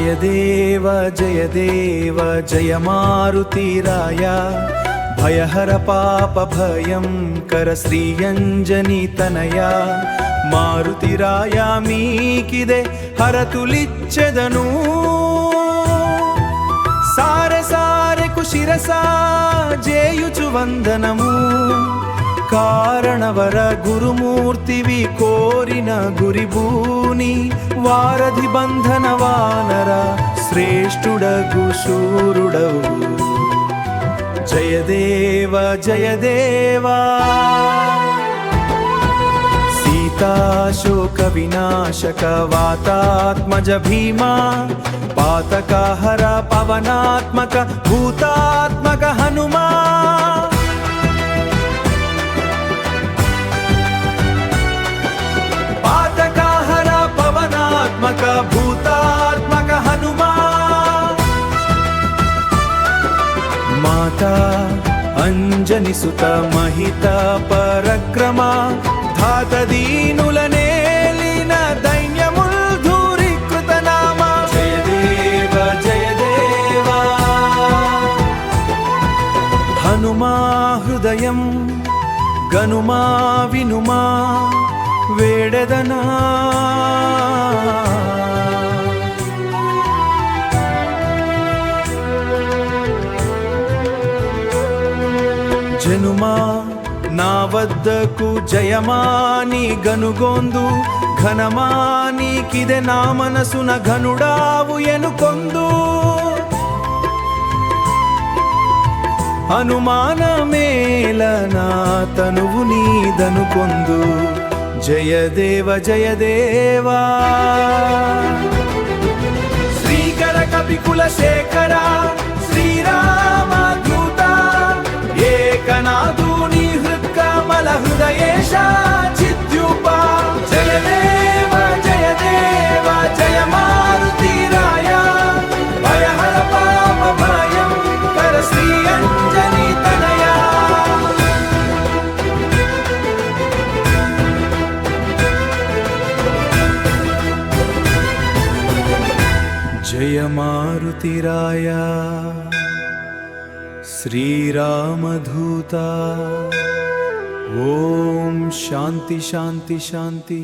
जय देव जय मारुतिराय भयहर पाप भयं कर श्रीयंजनी तनया मारुतिराय मीकिदे हरतुलिच्చెదను सारे सारे कुशिरसा जेयुचु वंदनमु कारणवर गुरुमूर्तिवि कोरिन गुरिबूनि वारधि बंधन वानर श्रेष्ठुडगु शूरुडवु जय देवा सीताशोक विनाशक वातात्मज भीमा पातकाहर पवनात्मक भूतात्मक हनुमा पातकाहर पवनात्मक भूतात्मक हनुमा माता अंजनी सुत महित पराक्रमा धात दीनुलनेलिन दैन्यमुल धूरीकृत नाम जय देवा हनुमा हृदयं गनुमा विनुमा वेडदना జనుమా నా వద్దకు జయమాని గనుగొందు ఘనమానికిదే నా మనసున ఘనుడావు ఎనుకొందు అనుమానమేల నా తనువు నీదనుకొందు జయ దేవా శ్రీకర కపికుల శేఖర శ్రీరామ దూత ఏకనాథుని హృత్కమల హృదయేశ చిద్యూప జయ దేవ జయ మారుతిరాయ భయహర పాప భయం కర శ్రీ అంజనీ తనయా जय मारुतिराय श्रीरामधूता ओम शांति शांति शांति।